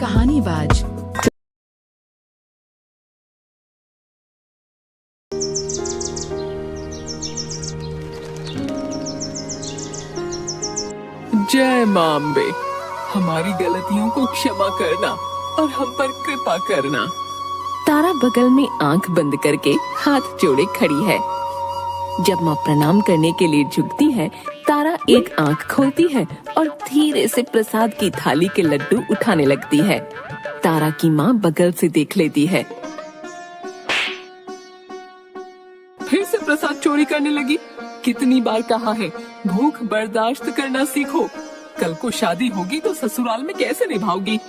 कहानीबाज। जय मां अम्बे, हमारी गलतियों को क्षमा करना और हम पर कृपा करना। तारा बगल में आंख बंद करके हाथ जोड़े खड़ी है। जब माँ प्रणाम करने के लिए झुकती है, तारा एक आंख खोलती है और धीरे से प्रसाद की थाली के लड्डू उठाने लगती है। तारा की माँ बगल से देख लेती है। फिर से प्रसाद चोरी करने लगी। कितनी बार कहा है, भूख बर्दाश्त करना सीखो। कल को शादी होगी तो ससुराल में कैसे निभाओगी?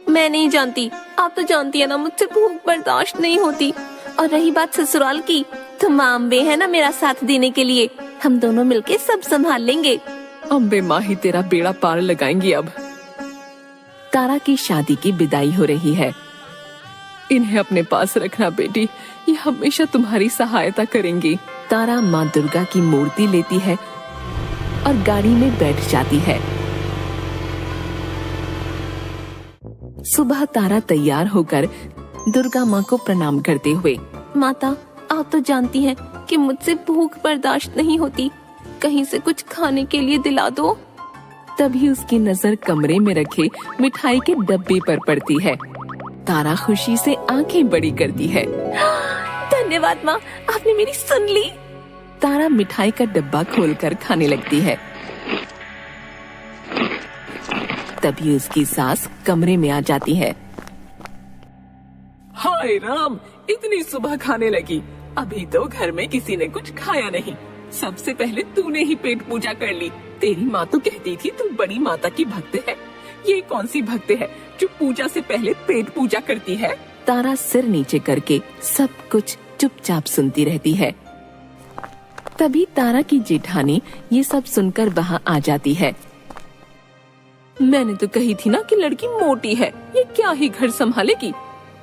मैं नहीं जानती, आप तो जानती है ना, मुझसे भूख बर्दाश्त नहीं होती। और रही बात ससुराल की, तो माँ अम्बे है ना मेरा साथ देने के लिए। हम दोनों मिलके सब संभाल लेंगे। अम्बे माँ ही तेरा बेड़ा पार लगाएंगी। अब तारा की शादी की विदाई हो रही है। इन्हें अपने पास रखना बेटी, ये हमेशा तुम्हारी सहायता करेंगी। तारा माँ दुर्गा की मूर्ति लेती है और गाड़ी में बैठ जाती है। सुबह तारा तैयार होकर दुर्गा माँ को प्रणाम करते हुए, माता आप तो जानती हैं कि मुझसे भूख बर्दाश्त नहीं होती, कहीं से कुछ खाने के लिए दिला दो। तभी उसकी नजर कमरे में रखे मिठाई के डब्बे पर पड़ती है। तारा खुशी से आंखें बड़ी करती है। धन्यवाद माँ, आपने मेरी सुन ली। तारा मिठाई का डब्बा खोलकर खाने लगती है। तभी उसकी सास कमरे में आ जाती है। हाय राम, इतनी सुबह खाने लगी। अभी तो घर में किसी ने कुछ खाया नहीं। सबसे पहले तूने ही पेट पूजा कर ली। तेरी माँ तो कहती थी तू बड़ी माता की भक्त है। ये कौन सी भक्त है जो पूजा से पहले पेट पूजा करती है? तारा सिर नीचे करके सब कुछ चुपचाप सुनती रहती है। तभी तारा की जेठानी ये सब सुनकर वहाँ आ जाती है। मैंने तो कही थी ना कि लड़की मोटी है, ये क्या ही घर संभालेगी,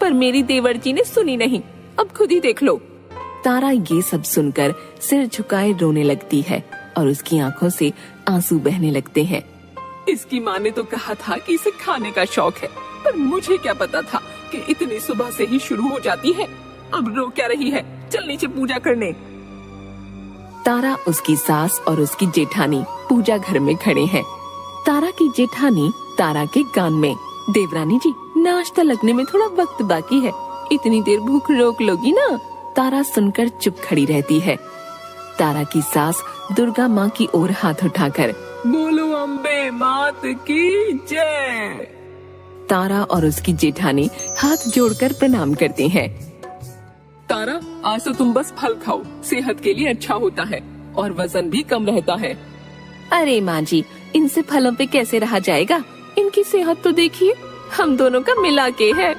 पर मेरी देवर जी ने सुनी नहीं। अब खुद ही देख लो। तारा ये सब सुनकर सिर झुकाए रोने लगती है और उसकी आंखों से आंसू बहने लगते हैं। इसकी माँ ने तो कहा था कि इसे खाने का शौक है, पर मुझे क्या पता था कि इतनी सुबह से ही शुरू हो जाती है। अब रो क्या रही है, चल नीचे पूजा करने। तारा, उसकी सास और उसकी जेठानी पूजा घर में खड़े हैं। तारा की जेठानी तारा के कान में, देवरानी जी नाश्ता लगने में थोड़ा वक्त बाकी है, इतनी देर भूख रोक लोगी ना? तारा सुनकर चुप खड़ी रहती है। तारा की सास दुर्गा माँ की ओर हाथ उठाकर, बोलो अम्बे मात की जय। तारा और उसकी जेठानी हाथ जोड़कर प्रणाम करते हैं। तारा, आज तो तुम बस फल खाओ, सेहत के लिए अच्छा होता है और वजन भी कम रहता है। अरे माँ जी, इनसे फलों पे कैसे रहा जाएगा? इनकी सेहत तो देखिए, हम दोनों का मिला के है।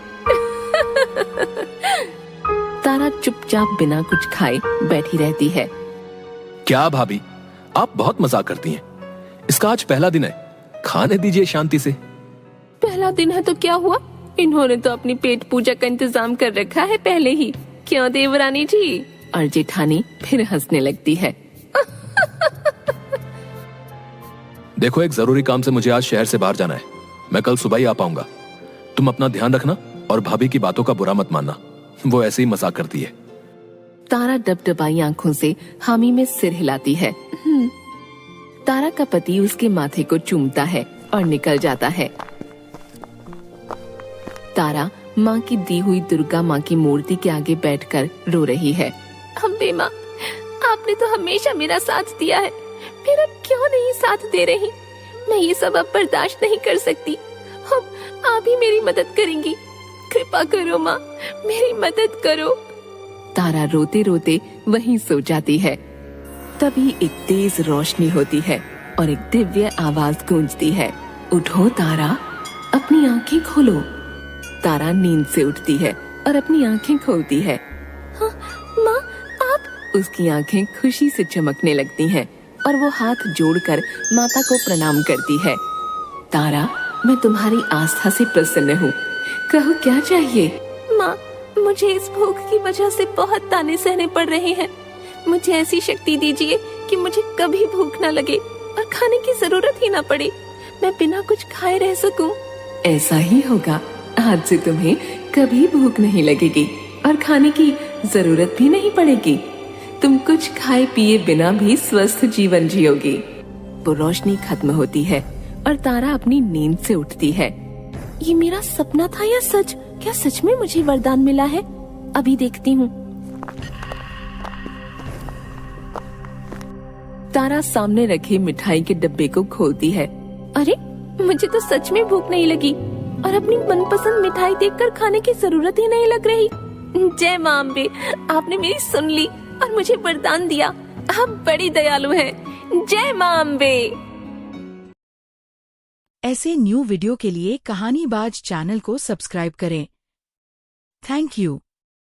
तारा चुपचाप बिना कुछ खाए बैठी रहती है। क्या भाभी, आप बहुत मजाक करती हैं। इसका आज पहला दिन है, खाने दीजिए शांति से। पहला दिन है तो क्या हुआ? इन्होंने तो अपनी पेट पूजा का इंतजाम कर रखा है पहले ही। क्यों देवरानी जी? और जेठानी फिर हंसने लगती है। देखो, एक जरूरी काम से मुझे आज शहर से बाहर जाना है। मैं कल सुबह ही आ पाऊंगा। तुम अपना ध्यान रखना और भाभी की बातों का बुरा मत मानना, वो ऐसे ही मजाक करती है। तारा डबडबाई आंखों से हामी में सिर हिलाती है। तारा का पति उसके माथे को चूमता है और निकल जाता है। तारा माँ की दी हुई दुर्गा माँ की मूर्ति के आगे बैठकर रो रही है। अम्बे माँ, आपने तो हमेशा मेरा साथ दिया है, मेरा क्यों नहीं साथ दे रही? मैं ये सब अब बर्दाश्त नहीं कर सकती। अब आप ही मेरी मदद करेंगी। कृपा करो माँ, मेरी मदद करो। तारा रोते रोते वहीं सो जाती है। तभी एक तेज रोशनी होती है और एक दिव्य आवाज गूंजती है, उठो तारा, अपनी आंखें खोलो। तारा नींद से उठती है और अपनी आंखें खोलती है। हाँ, माँ आप? उसकी आंखें खुशी से चमकने लगती हैं और वो हाथ जोड़कर माता को प्रणाम करती है। तारा, मैं तुम्हारी आस्था से प्रसन्न हूँ, कहो क्या चाहिए? माँ, मुझे इस भूख की वजह से बहुत ताने सहने पड़ रहे हैं। मुझे ऐसी शक्ति दीजिए कि मुझे कभी भूख न लगे और खाने की जरूरत ही न पड़े। मैं बिना कुछ खाए रह सकूं। ऐसा ही होगा आज से तुम्हें कभी भूख नहीं लगेगी और खाने की जरूरत भी नहीं पड़ेगी। तुम कुछ खाए पिए बिना भी स्वस्थ जीवन जियोगी। वो रोशनी खत्म होती है और तारा अपनी नींद से उठती है। ये मेरा सपना था या सच? क्या सच में मुझे वरदान मिला है? अभी देखती हूँ। तारा सामने रखे मिठाई के डब्बे को खोलती है। अरे, मुझे तो सच में भूख नहीं लगी और अपनी मनपसंद मिठाई देखकर खाने की जरूरत ही नहीं लग रही। जय मां अम्बे, आपने मेरी सुन ली और मुझे वरदान दिया। आप बड़ी दयालु हैं। जय मां अम्बे। ऐसे न्यू वीडियो के लिए कहानी बाज चैनल को सब्सक्राइब करें। Thank you.